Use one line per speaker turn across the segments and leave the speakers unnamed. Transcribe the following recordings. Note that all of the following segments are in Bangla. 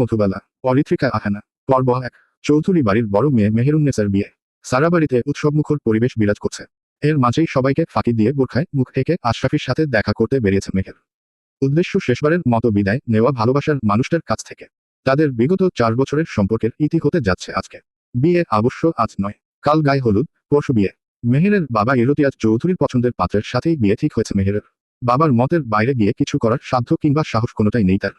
মধুবালা, অরিত্রিকা আহানা। পর্ব 1। চৌধুরী বাড়ির বড় মেয়ে মেহেরুন্নেসার বিয়ে। সারা বাড়িতে উৎসবমুখর পরিবেশ বিরাজ করছে। এর মাঝেই সবাইকে ফাঁকি দিয়ে বোরখায় মুখ থেকে আশরাফির সাথে দেখা করতে বেরিয়েছে মেহের। উদ্দেশ্য শেষবারের মতো বিদায় নেওয়া ভালোবাসার মানুষটার কাছ থেকে। তাদের বিগত 4 বছরের সম্পর্কের ইতি হতে যাচ্ছে আজকে। বিয়ে অবশ্য আজ নয়, কাল গায়ে হলুদ, পরশু বিয়ে। মেহেরের বাবা ইরতিয়াজ চৌধুরীর পছন্দের পাত্রের সাথেই বিয়ে ঠিক হয়েছে মেহেরের। বাবার মতের বাইরে গিয়ে কিছু করার সাধ্য কিংবা সাহস কোনোটাই নেই তার।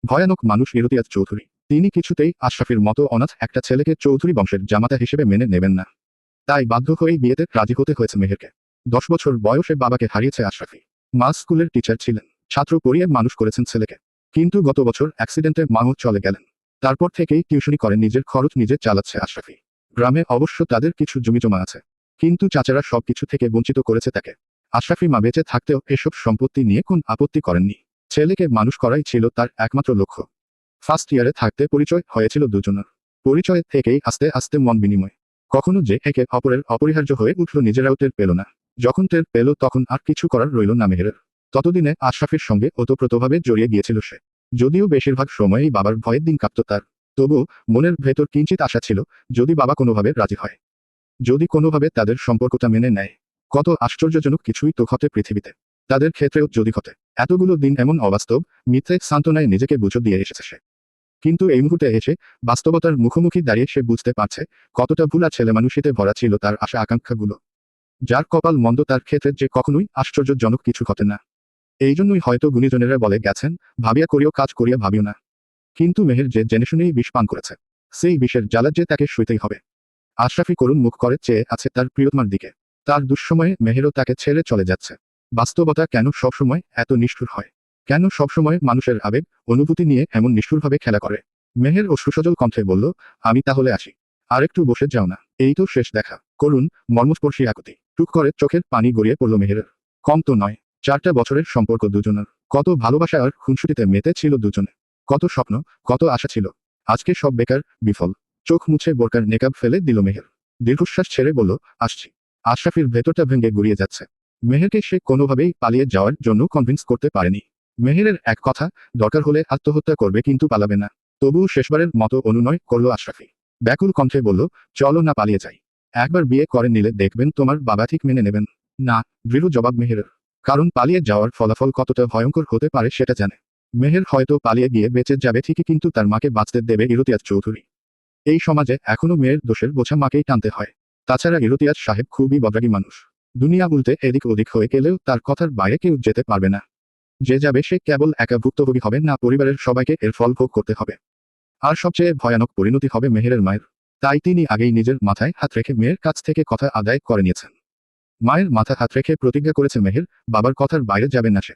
ভয়ানক মানুষ ইরতিয়াজ চৌধুরী। তিনি কিছুতেই আশরাফির মতো অনাথ একটা ছেলেকে চৌধুরী বংশের জামাতা হিসেবে মেনে নেবেন না। তাই বাধ্য হয়েই বিয়েতে রাজি হতে হয়েছে মেহেরকে। 10 বছর বয়সে বাবাকে হারিয়েছে আশরাফি। মা স্কুলের টিচার ছিলেন, ছাত্র পড়িয়ে মানুষ করেছেন ছেলেকে। কিন্তু গত বছর অ্যাক্সিডেন্টে মাও চলে গেলেন। তারপর থেকেই টিউশনি করে নিজের খরচ নিজে চালাচ্ছে আশরাফি। গ্রামে অবশ্য তাদের কিছু জমিজমা আছে, কিন্তু চাচারা সবকিছু থেকে বঞ্চিত করেছে তাকে। আশরাফি মা বেঁচে থাকতেও এসব সম্পত্তি নিয়ে কোন আপত্তি করেননি। ছেলেকে মানুষ করাই ছিল তার একমাত্র লক্ষ্য। ফার্স্ট ইয়ারে থাকতে পরিচয় হয়েছিল দুজনের। পরিচয় থেকেই আস্তে আস্তে মন বিনিময়। কখনো যে একে অপরের অপরিহার্য হয়ে উঠল নিজেরাও টের পেল না। যখন টের পেল তখন আর কিছু করার রইল না মেহেরের। ততদিনে আশরাফির সঙ্গে ওতপ্রোতভাবে জড়িয়ে গিয়েছিল সে। যদিও বেশিরভাগ সময়ই বাবার ভয়ে দিন কাঁপত তার, তবু মনের ভেতর কিঞ্চিত আশা ছিল, যদি বাবা কোনোভাবে রাজি হয়, যদি কোনোভাবে তাদের সম্পর্কটা মেনে নেয়। কত আশ্চর্যজনক কিছুই তো ঘটে পৃথিবীতে। তাদের ক্ষেত্রেও যদি ঘটে। এতগুলো দিন এমন অবাস্তব, মিথ্যে সান্ত্বনায় নিজেকে বুঝো দিয়ে এসেছে সে। কিন্তু এই মুহূর্তে এসে বাস্তবতার মুখোমুখি দাঁড়িয়ে সে বুঝতে পারছে, কতটা ভুলা ছেলেমানুষিতে ভরা ছিল তার আশা আকাঙ্ক্ষাগুলো। যার কপাল মন্দ তার ক্ষেত্রে যে কখনোই আশ্চর্যজনক কিছু ঘটে না। এই জন্যই হয়তো গুণীজনেরা বলে গেছেন, ভাবিয়া করিও কাজ করিয়া ভাবিও না। কিন্তু মেহের যে জেনে শুনেই বিষ পান করেছে, সেই বিষের জ্বালা যে তাকে সইতেই হবে। আশরাফি করুণ মুখ করে চেয়ে আছে তার প্রিয়তমার দিকে। তার দুঃসময়ে মেহেরও তাকে ছেড়ে চলে যাচ্ছে। বাস্তবতা কেন সবসময় এত নিষ্ঠুর হয়? কেন সবসময় মানুষের আবেগ, অনুভূতি নিয়ে এমন নিষ্ঠুরভাবে খেলা করে? মেহের অশ্রুসজল কণ্ঠে বলল, আমি তাহলে আসি। আরেকটু বসে যাও না, এই তো শেষ দেখা। করুণ, মর্মস্পর্শী আকুতি। টুক করে চোখের পানি গড়িয়ে পড়ল মেহেরের। কম তো নয়, 4টা বছরের সম্পর্ক দুজনের। কত ভালোবাসা আর খুনসুটিতে মেতে ছিল দুজনে। কত স্বপ্ন, কত আশা ছিল। আজকে সব বেকার, বিফল। চোখ মুছে বোরকার নেকাব ফেলে দিল মেহের। দীর্ঘশ্বাস ছেড়ে বলল, আসছি। আশরাফির ভেতরটা ভেঙে গুড়িয়ে যাচ্ছে। মেহেরকে সে কোনোভাবেই পালিয়ে যাওয়ার জন্য কনভিন্স করতে পারেনি। মেহেরের এক কথা, দরকার হলে আত্মহত্যা করবে কিন্তু পালাবে না। তবুও শেষবারের মতো অনুনয় করল আশরাফি। ব্যাকুল কণ্ঠে বলল, চলো না পালিয়ে যাই। একবার বিয়ে করে নিলে দেখবেন তোমার বাবা ঠিক মেনে নেবেন। না, দৃঢ় জবাব মেহেরের। কারণ পালিয়ে যাওয়ার ফলাফল কতটা ভয়ঙ্কর হতে পারে সেটা জানে। মেহের হয়তো পালিয়ে গিয়ে বেঁচে যাবে ঠিকই, কিন্তু তার মাকে বাঁচতে দেবে ইরতিয়াজ চৌধুরী। এই সমাজে এখনো মেয়ের দোষের বোঝা মাকেই টানতে হয়। তাছাড়া ইরতিয়াজ সাহেব খুবই বদরাগী মানুষ। দুনিয়া উল্টে এদিক ওদিক হয়ে গেলেও তার কথার বাইরে কেউ যেতে পারবে না। যে যাবে সে কেবল একা ভুক্তভোগী হবে না, পরিবারের সবাইকে এর ফল ভোগ করতে হবে। আর সবচেয়ে ভয়ানক পরিণতি হবে মেহেরের মায়ের। তাই তিনি আগেই নিজের মাথায় হাত রেখে মেয়ের কাছ থেকে কথা আদায় করে নিয়েছেন। মায়ের মাথা হাত রেখে প্রতিজ্ঞা করেছে মেহের, বাবার কথার বাইরে যাবে না সে।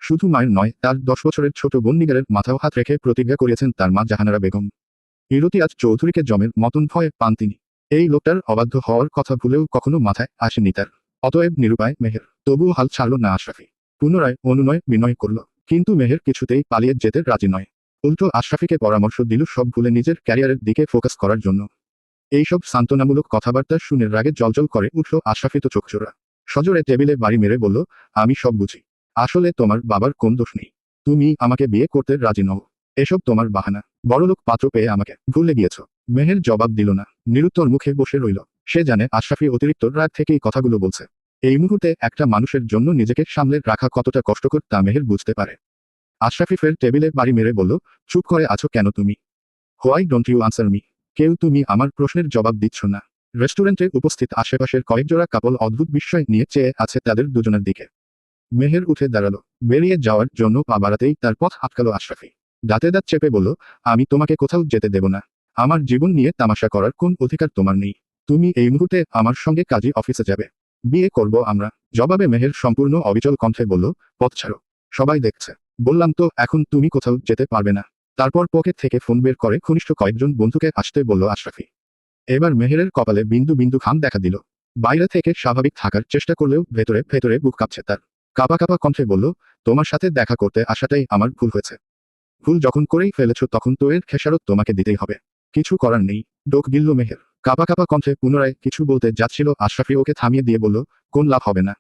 শুধু মায়ের নয়, তার 10 বছরের ছোট বোন নিগারের মাথাও হাত রেখে প্রতিজ্ঞা করিয়েছেন তার মা জাহানারা বেগম। ইরতিয়াজ চৌধুরীকে জমের মতন ভয় পান তিনি। এই লোকটার অবাধ্য হওয়ার কথা ভুলেও কখনো মাথায় আসেনি তার। অতএব নিরুপায় মেহের, তবুও হাল ছাড়ল না আশরাফি। পুনরায় অনুনয় বিনয় করল, কিন্তু মেহের কিছুতেই পালিয়ে যেতে রাজি নয়। উল্টো আশরাফিকে পরামর্শ দিল সব ভুলে নিজের ক্যারিয়ারের দিকে ফোকাস করার জন্য। এইসব সান্ত্বনামূলক কথাবার্তা শুনে রাগে জ্বলজ্বল করে উঠল আশরাফি তো চোখচোরা। সজোরে টেবিলে বাড়ি মেরে বলল, আমি সব বুঝি। আসলে তোমার বাবার কোন দোষ নেই। তুমি আমাকে বিয়ে করতে রাজি নও। এসব তোমার বাহানা। বড়লোক পাত্র পেয়ে আমাকে ভুলে গিয়েছ। মেহের জবাব দিল না, নিরুত্তর মুখে বসে রইল। সে জানে আশরাফি অতিরিক্ত রাগ থেকেই কথাগুলো বলছে। এই মুহূর্তে একটা মানুষের জন্য নিজেকে সামলে রাখা কতটা কষ্টকর তা মেহের বুঝতে পারে। আশরাফি ফের টেবিলে বাড়ি মেরে বলল, চুপ করে আছো কেন তুমি? Why don't you answer me? কেউ তুমি আমার প্রশ্নের জবাব দিচ্ছ না। রেস্টুরেন্টে উপস্থিত আশেপাশের কয়েকজোড়া কাপল অদ্ভুত বিস্ময় নিয়ে চেয়ে আছে তাদের দুজনের দিকে। মেহের উঠে দাঁড়ালো। বেরিয়ে যাওয়ার জন্য পা বাড়াতেই তার পথ আটকালো আশরাফি। দাঁতে দাঁত চেপে বলল, আমি তোমাকে কোথাও যেতে দেব না। আমার জীবন নিয়ে তামাশা করার কোন অধিকার তোমার নেই। তুমি এই মুহূর্তে আমার সঙ্গে কাজী অফিসে যাবে। বিয়ে করব আমরা। জবাবে মেহের সম্পূর্ণ অবিচল কণ্ঠে বলল, পথ ছাড়ো। সবাই দেখছে। বললাম তো এখন তুমি কোথাও যেতে পারবে না। তারপর পকেট থেকে ফোন বের করে ঘনিষ্ঠ কয়েকজন বন্ধুকে আসতে বলল আশরাফি। এবার মেহেরের কপালে বিন্দু বিন্দু ঘাম দেখা দিল। বাইরে থেকে স্বাভাবিক থাকার চেষ্টা করলেও ভেতরে ভেতরে বুক কাঁপছে তার। কাঁপা কাঁপা কণ্ঠে বলল, তোমার সাথে দেখা করতে আসাটাই আমার ভুল হয়েছে। ভুল যখন করেই ফেলেছ তখন তো এর খেসারত তোমাকে দিতেই হবে। কিছু করার নেই। ডোক গিলল মেহের। কাঁপা কাঁপা কণ্ঠে পুনরায় কিছু বলতে যাচ্ছিল আশরাফি ওকে থামিয়ে দিয়ে বলল, কোন লাভ হবে না।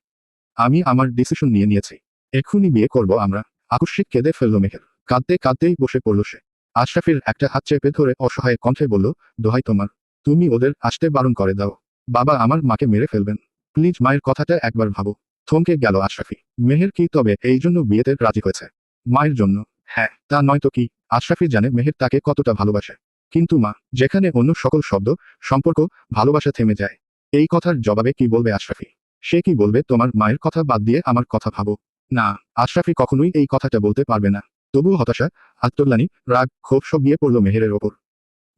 আমি আমার ডিসিশন নিয়ে নিয়েছি। এক্ষুনি বিয়ে করব আমরা। আকস্মিক কেঁদে ফেলল মেহের। কাঁদতে কাঁদতেই বসে পড়ল সে। আশরাফির একটা হাত চেপে ধরে অসহায় কণ্ঠে বলল, দোহাই তোমার, তুমি ওদের আসতে বারণ করে দাও। বাবা আমার মাকে মেরে ফেলবেন। প্লিজ মায়ের কথাটা একবার ভাবো। থমকে গেল আশরাফি। মেহের কি তবে এই জন্য বিয়েতে রাজি হয়েছে? মায়ের জন্য? হ্যাঁ, তা নয় তো কি। আশরাফি জানে মেহের তাকে কতটা ভালোবাসে। কিন্তু মা, যেখানে অন্য সকল শব্দ, সম্পর্ক, ভালোবাসা থেমে যায়। এই কথার জবাবে কি বলবে আশরাফি? সে কি বলবে, তোমার মায়ের কথা বাদ দিয়ে আমার কথা ভাবো? না, আশরাফি কখনোই এই কথাটা বলতে পারবে না। তবুও হতাশা, আত্মগ্লানি, রাগ, ক্ষোভ সব গিয়ে পড়ল মেহেরের ওপর।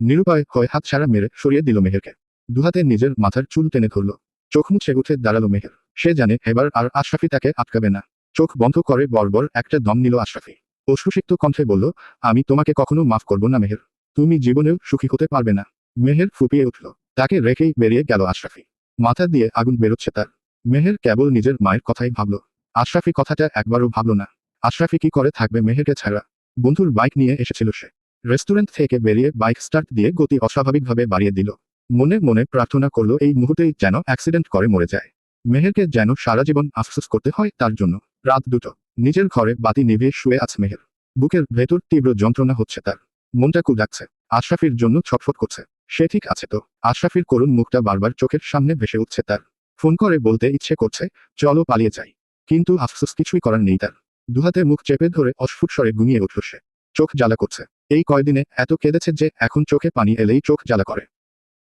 নিরুপায় হয়ে হাত ছাড়া মেরে সরিয়ে দিল মেহেরকে। দুহাতে নিজের মাথার চুল টেনে ধরল। চোখ মুছে উঠে দাঁড়ালো মেহের। সে জানে এবার আর আশরাফি তাকে আটকাবে না। চোখ বন্ধ করে বর্বর একটা দম নিল আশরাফি। অশ্রুসিক্ত কণ্ঠে বলল, আমি তোমাকে কখনো মাফ করব না মেহের। তুমি জীবনেও সুখী হতে পারবে না। মেহের ফুপিয়ে উঠল। তাকে রেখেই বেরিয়ে গেল আশরাফি। মাথা দিয়ে আগুন বেরোচ্ছে তার। মেহের কেবল নিজের মায়ের কথাই ভাবল। আশরাফি কথাটা একবারও ভাবল না। আশরাফি কি করে থাকবে মেহেরকে ছাড়া? বন্ধুর বাইক নিয়ে এসেছিল সে। রেস্টুরেন্ট থেকে বেরিয়ে বাইক স্টার্ট দিয়ে গতি অস্বাভাবিকভাবে বাড়িয়ে দিল। মনে মনে প্রার্থনা করল এই মুহূর্তেই যেন অ্যাক্সিডেন্ট করে মরে যায়। মেহেরকে যেন সারা জীবন আফসোস করতে হয় তার জন্য। রাত 2টো। নিজের ঘরে বাতি নিভিয়ে শুয়ে আছে মেহের। বুকের ভেতর তীব্র যন্ত্রণা হচ্ছে তার। মনটা কুঁদাচ্ছে। আশরাফির জন্য ছটফট করছে। সে ঠিক আছে তো? আশরাফির করুণ মুখটা বারবার চোখের সামনে ভেসে উঠছে তার। ফোন করে বলতে ইচ্ছে করছে, চলো পালিয়ে যাই। কিন্তু আফসোস কিছুই করার নেই তার। দুহাতে মুখ চেপে ধরে অস্ফুট স্বরে ঘুমিয়ে উঠল সে। চোখ জ্বালা করছে। এই কয়দিনে এত কেঁদেছে যে এখন চোখে পানি এলেই চোখ জ্বালা করে।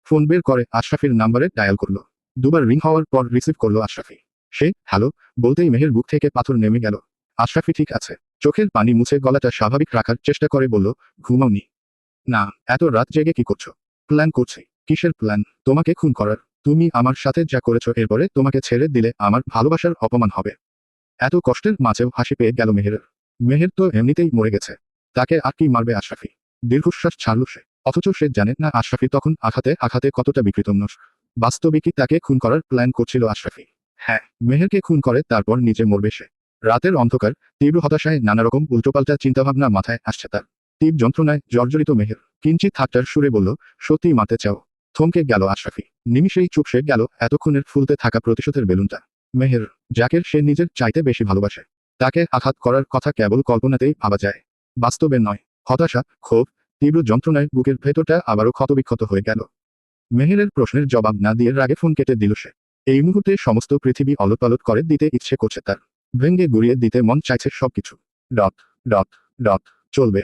ফোন বের করে আশরাফির নাম্বারে ডায়াল করলো। দুবার রিং হওয়ার পর রিসিভ করলো আশরাফি। সে হ্যালো বলতেই মেহের বুক থেকে পাথর নেমে গেল। আশরাফি ঠিক আছে। চোখের পানি মুছে গলাটা স্বাভাবিক রাখার চেষ্টা করে বলল, ঘুমাওনি? না। এত রাত জেগে কি করছো? প্ল্যান করছি। কিসের প্ল্যান? তোমাকে খুন করার। তুমি আমার সাথে যা করেছো এরপরে তোমাকে ছেড়ে দিলে আমার ভালোবাসার অপমান হবে। এত কষ্টের মাঝেও হাসি পেয়ে গেল মেহেরের। মেহের তো এমনিতেই মরে গেছে। তাকে আর কি মারবে আশরাফি? দীর্ঘশ্বাস ছাড়ল সে। অথচ সে জানে না আশরাফি তখন আঘাতে আঘাতে কতটা বিকৃত। বাস্তবে কি তাকে খুন করার প্ল্যান করছিল আশরাফি? হ্যাঁ, মেহেরকে খুন করে তারপর নিজে মরবে সে। রাতের অন্ধকার, তীব্র হতাশায় নানারকম উল্টোপাল্টা চিন্তাভাবনা মাথায় আসছে তার। তীব্র যন্ত্রণায় জর্জরিত মেহের কিঞ্চিত ঠাট্টার সুরে বলল, সত্যিই মারতে চাও? থমকে গেল আশরাফি। নিমিষেই চুপসে গেল এতক্ষণের ফুলতে থাকা প্রতিশোধের বেলুনটা। মেহের, যাকে সে নিজের চাইতে বেশি ভালোবাসে, তাকে আঘাত করার কথা কেবল কল্পনাতেই ভাবা যায়, বাস্তবে নয়। হতাশা, ক্ষোভ, তীব্র যন্ত্রণায় বুকের ভেতরটা আবারও ক্ষতবিক্ষত হয়ে গেল। মেহেরের প্রশ্নের জবাব না দিয়ে রাগে ফোন কেটে দিল সে। এই মুহূর্তে সমস্ত পৃথিবী অলটপালট করে দিতে ইচ্ছে করছে তার। ভেঙ্গে গুড়িয়ে দিতে মন চাইছে সবকিছু। ডট ডট ডট চলবে।